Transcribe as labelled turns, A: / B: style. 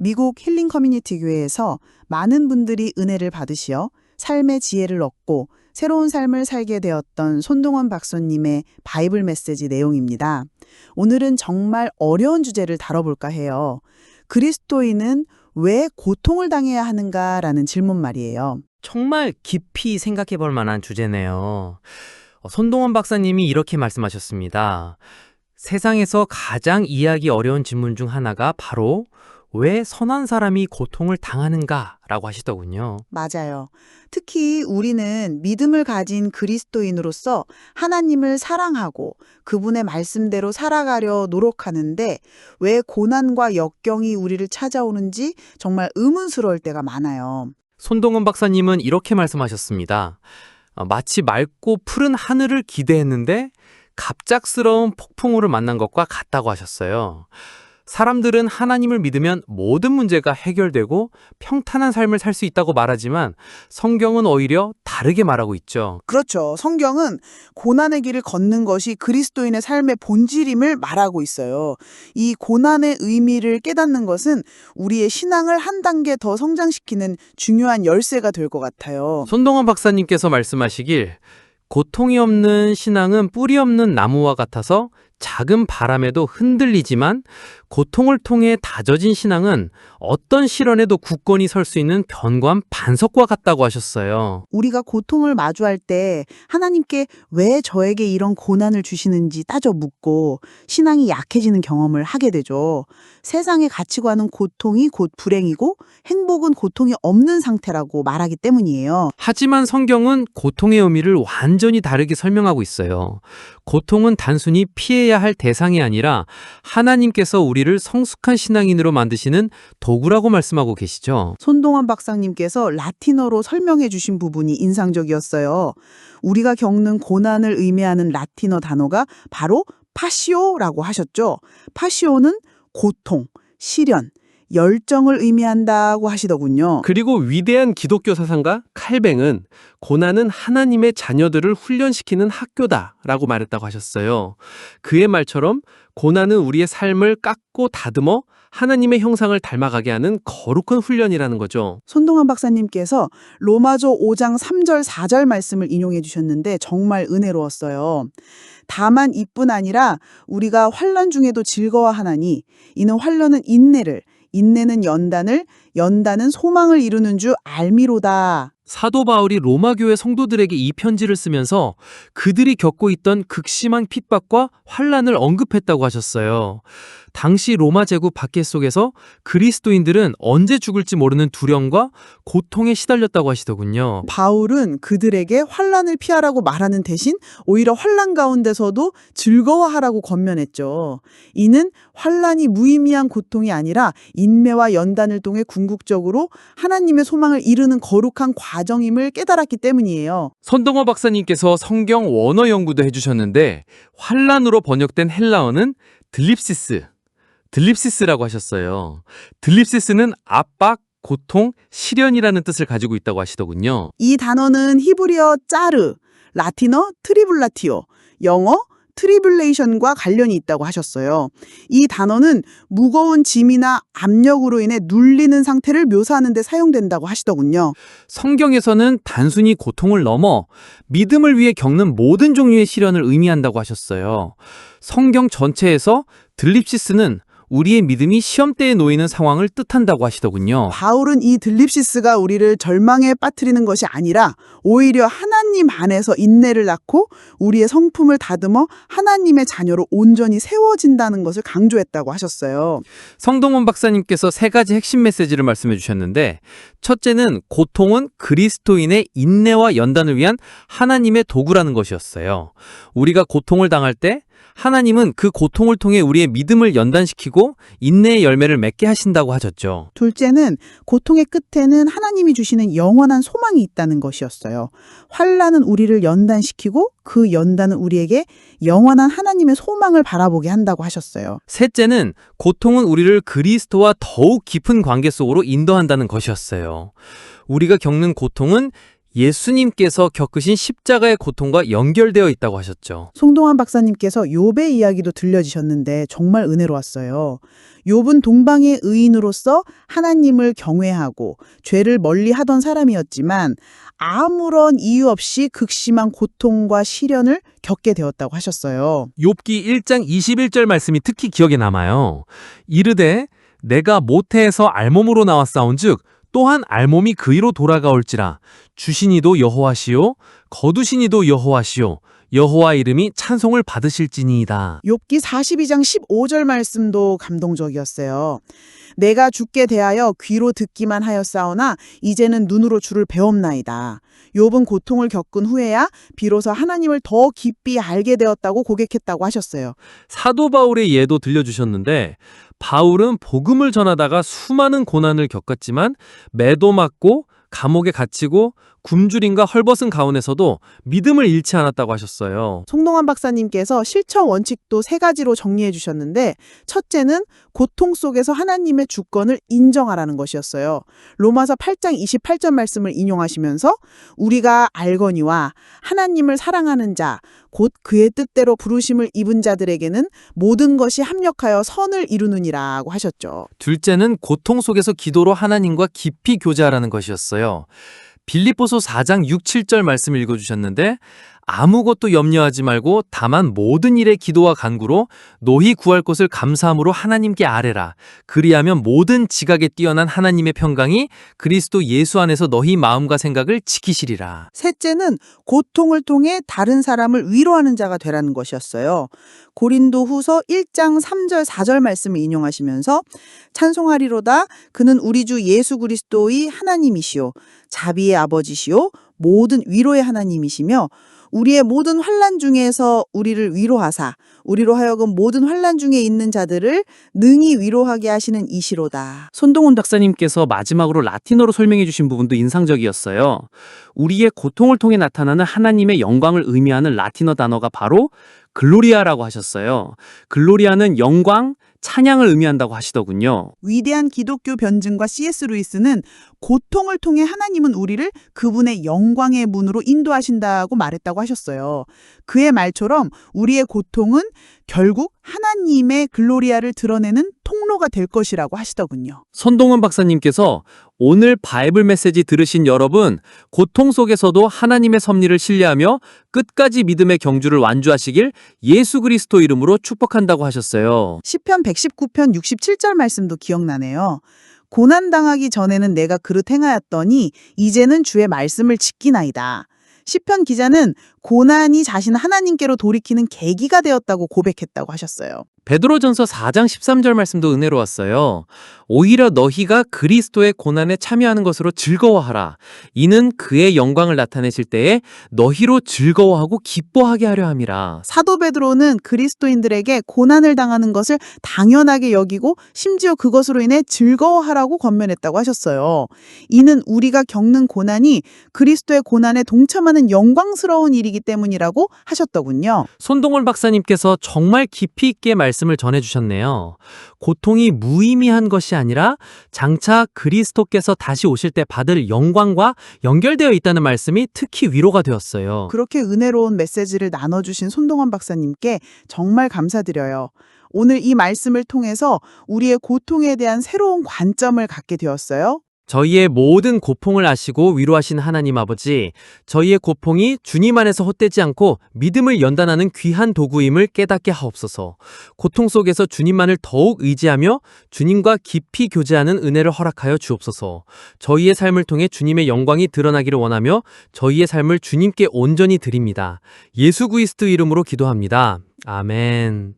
A: 미국 힐링 커뮤니티 교회에서 많은 분들이 은혜를 받으시어 삶의 지혜를 얻고 새로운 삶을 살게 되었던 손동원 박사님의 바이블 메시지 내용입니다. 오늘은 정말 어려운 주제를 다뤄볼까 해요. 그리스도인은 왜 고통을 당해야 하는가라는 질문 말이에요.
B: 정말 깊이 생각해 볼 만한 주제네요. 손동원 박사님이 이렇게 말씀하셨습니다. 세상에서 가장 이해하기 어려운 질문 중 하나가 바로 왜 선한 사람이 고통을 당하는가라고 하시더군요.
A: 맞아요. 특히 우리는 믿음을 가진 그리스도인으로서 하나님을 사랑하고 그분의 말씀대로 살아가려 노력하는데 왜 고난과 역경이 우리를 찾아오는지 정말 의문스러울 때가 많아요.
B: 손동원 박사님은 이렇게 말씀하셨습니다. 마치 맑고 푸른 하늘을 기대했는데 갑작스러운 폭풍우를 만난 것과 같다고 하셨어요. 사람들은 하나님을 믿으면 모든 문제가 해결되고 평탄한 삶을 살 수 있다고 말하지만 성경은 오히려 다르게 말하고 있죠.
A: 그렇죠. 성경은 고난의 길을 걷는 것이 그리스도인의 삶의 본질임을 말하고 있어요. 이 고난의 의미를 깨닫는 것은 우리의 신앙을 한 단계 더 성장시키는 중요한 열쇠가 될 것 같아요.
B: 손동원 박사님께서 말씀하시길 고통이 없는 신앙은 뿌리 없는 나무와 같아서 작은 바람에도 흔들리지만 고통을 통해 다져진 신앙은 어떤 시련에도 굳건히 설 수 있는 견고한 반석과 같다고 하셨어요.
A: 우리가 고통을 마주할 때 하나님께 왜 저에게 이런 고난을 주시는지 따져 묻고 신앙이 약해지는 경험을 하게 되죠. 세상의 가치관은 고통이 곧 불행이고 행복은 고통이 없는 상태라고 말하기 때문이에요.
B: 하지만 성경은 고통의 의미를 완전히 다르게 설명하고 있어요. 고통은 단순히 피해야 할 대상이 아니라 하나님께서 우리를 성숙한 신앙인으로 만드시는 도구라고 말씀하고 계시죠.
A: 손동원 박사님께서 라틴어로 설명해 주신 부분이 인상적이었어요. 우리가 겪는 고난을 의미하는 라틴어 단어가 바로 파시오라고 하셨죠. 파시오는 고통, 시련, 열정을 의미한다고 하시더군요.
C: 그리고 위대한 기독교 사상가 칼뱅은 고난은 하나님의 자녀들을 훈련시키는 학교다라고 말했다고 하셨어요. 그의 말처럼 고난은 우리의 삶을 깎고 다듬어 하나님의 형상을 닮아가게 하는 거룩한 훈련이라는 거죠.
A: 손동환 박사님께서 로마서 5장 3절 4절 말씀을 인용해 주셨는데 정말 은혜로웠어요. 다만 이뿐 아니라 우리가 환난 중에도 즐거워하나니 이는 환난은 인내를, 인내는 연단을, 연단은 소망을 이루는 줄 알미로다.
B: 사도 바울이 로마 교회 성도들에게 이 편지를 쓰면서 그들이 겪고 있던 극심한 핍박과 환난을 언급했다고 하셨어요. 당시 로마 제국 박해 속에서 그리스도인들은 언제 죽을지 모르는 두려움과 고통에 시달렸다고 하시더군요.
A: 바울은 그들에게 환난을 피하라고 말하는 대신 오히려 환난 가운데서도 즐거워하라고 권면했죠. 이는 환난이 무의미한 고통이 아니라 인내와 연단을 통해 궁극적으로 하나님의 소망을 이루는 거룩한 과정임을 깨달았기 때문이에요.
B: 손동호 박사님께서 성경 원어 연구도 해주셨는데 환난으로 번역된 헬라어는 들립시스라고 하셨어요. 들립시스는 압박, 고통, 시련이라는 뜻을 가지고 있다고 하시더군요.
A: 이 단어는 히브리어 짜르, 라틴어 트리블라티오, 영어 트리블레이션과 관련이 있다고 하셨어요. 이 단어는 무거운 짐이나 압력으로 인해 눌리는 상태를 묘사하는 데 사용된다고 하시더군요.
B: 성경에서는 단순히 고통을 넘어 믿음을 위해 겪는 모든 종류의 시련을 의미한다고 하셨어요. 성경 전체에서 들립시스는 우리의 믿음이 시험대에 놓이는 상황을 뜻한다고 하시더군요.
A: 바울은 이 들립시스가 우리를 절망에 빠뜨리는 것이 아니라 오히려 하나님 안에서 인내를 낳고 우리의 성품을 다듬어 하나님의 자녀로 온전히 세워진다는 것을 강조했다고 하셨어요.
B: 성동원 박사님께서 세 가지 핵심 메시지를 말씀해 주셨는데 첫째는 고통은 그리스도인의 인내와 연단을 위한 하나님의 도구라는 것이었어요. 우리가 고통을 당할 때 하나님은 그 고통을 통해 우리의 믿음을 연단시키고 인내의 열매를 맺게 하신다고 하셨죠.
A: 둘째는 고통의 끝에는 하나님이 주시는 영원한 소망이 있다는 것이었어요. 환난은 우리를 연단시키고 그 연단은 우리에게 영원한 하나님의 소망을 바라보게 한다고 하셨어요.
B: 셋째는 고통은 우리를 그리스도와 더욱 깊은 관계 속으로 인도한다는 것이었어요. 우리가 겪는 고통은 예수님께서 겪으신 십자가의 고통과 연결되어 있다고 하셨죠.
A: 송동환 박사님께서 욥의 이야기도 들려주셨는데 정말 은혜로웠어요. 욥은 동방의 의인으로서 하나님을 경외하고 죄를 멀리하던 사람이었지만 아무런 이유 없이 극심한 고통과 시련을 겪게 되었다고 하셨어요.
B: 욥기 1장 21절 말씀이 특히 기억에 남아요. 이르되 내가 모태에서 알몸으로 나왔사온즉 또한 알몸이 그이로 돌아가올지라 주신 이도 여호와시요 거두신 이도 여호와시요 여호와 이름이 찬송을 받으실지니이다.
A: 욥기 42장 15절 말씀도 감동적이었어요. 내가 주께 대하여 귀로 듣기만 하였사오나 이제는 눈으로 주를 배웠나이다. 욥은 고통을 겪은 후에야 비로소 하나님을 더 깊이 알게 되었다고 고백했다고 하셨어요.
C: 사도 바울의 예도 들려주셨는데 바울은 복음을 전하다가 수많은 고난을 겪었지만 매도 맞고 감옥에 갇히고 굶주림과 헐벗은 가운데서도 믿음을 잃지 않았다고 하셨어요.
A: 송동환 박사님께서 실천 원칙도 3가지로 정리해 주셨는데 첫째는 고통 속에서 하나님의 주권을 인정하라는 것이었어요. 로마서 8장 28절 말씀을 인용하시면서 우리가 알거니와 하나님을 사랑하는 자, 곧 그의 뜻대로 부르심을 입은 자들에게는 모든 것이 합력하여 선을 이루느니라고 하셨죠.
B: 둘째는 고통 속에서 기도로 하나님과 깊이 교제하라는 것이었어요. 빌립보서 4장 6, 7절 말씀 읽어주셨는데 아무것도 염려하지 말고 다만 모든 일에 기도와 간구로 노히 구할 것을 감사함으로 하나님께 아뢰라. 그리하면 모든 지각에 뛰어난 하나님의 평강이 그리스도 예수 안에서 너희 마음과 생각을 지키시리라.
A: 셋째는 고통을 통해 다른 사람을 위로하는 자가 되라는 것이었어요. 고린도 후서 1장 3절 4절 말씀을 인용하시면서 찬송하리로다 그는 우리 주 예수 그리스도의 하나님이시요 자비의 아버지시요 모든 위로의 하나님이시며 우리의 모든 환난 중에서 우리를 위로하사 우리로 하여금 모든 환난 중에 있는 자들을 능히 위로하게 하시는 이시로다.
C: 손동훈 박사님께서 마지막으로 라틴어로 설명해 주신 부분도 인상적이었어요. 우리의 고통을 통해 나타나는 하나님의 영광을 의미하는 라틴어 단어가 바로 글로리아라고 하셨어요. 글로리아는 영광, 찬양을 의미한다고 하시더군요.
A: 위대한 기독교 변증과 C.S. 루이스는 고통을 통해 하나님은 우리를 그분의 영광의 문으로 인도하신다고 말했다고 하셨어요. 그의 말처럼 우리의 고통은 결국 하나님의 글로리아를 드러내는 통로가 될 것이라고 하시더군요.
C: 손동훈 박사님께서 오늘 바이블 메시지 들으신 여러분, 고통 속에서도 하나님의 섭리를 신뢰하며 끝까지 믿음의 경주를 완주하시길 예수 그리스도 이름으로 축복한다고 하셨어요.
A: 시편 119편 67절 말씀도 기억나네요. 고난당하기 전에는 내가 그릇 행하였더니 이제는 주의 말씀을 지키나이다. 시편 기자는 고난이 자신 하나님께로 돌이키는 계기가 되었다고 고백했다고 하셨어요.
C: 베드로전서 4장 13절 말씀도 은혜로웠어요. 오히려 너희가 그리스도의 고난에 참여하는 것으로 즐거워하라. 이는 그의 영광을 나타내실 때에 너희로 즐거워하고 기뻐하게 하려 함이라.
A: 사도 베드로는 그리스도인들에게 고난을 당하는 것을 당연하게 여기고 심지어 그것으로 인해 즐거워하라고 권면했다고 하셨어요. 이는 우리가 겪는 고난이 그리스도의 고난에 동참하는 영광스러운 일이기 때문이라고 하셨더군요.
C: 손동원 박사님께서 정말 깊이 있게 말씀을 전해주셨네요. 고통이 무의미한 것이 아니라 장차 그리스도께서 다시 오실 때 받을 영광과 연결되어 있다는 말씀이 특히 위로가 되었어요.
A: 그렇게 은혜로운 메시지를 나눠주신 손동원 박사님께 정말 감사드려요. 오늘 이 말씀을 통해서 우리의 고통에 대한 새로운 관점을 갖게 되었어요.
C: 저희의 모든 고통을 아시고 위로하신 하나님 아버지, 저희의 고통이 주님 안에서 헛되지 않고 믿음을 연단하는 귀한 도구임을 깨닫게 하옵소서. 고통 속에서 주님만을 더욱 의지하며 주님과 깊이 교제하는 은혜를 허락하여 주옵소서. 저희의 삶을 통해 주님의 영광이 드러나기를 원하며 저희의 삶을 주님께 온전히 드립니다. 예수 그리스도 이름으로 기도합니다. 아멘.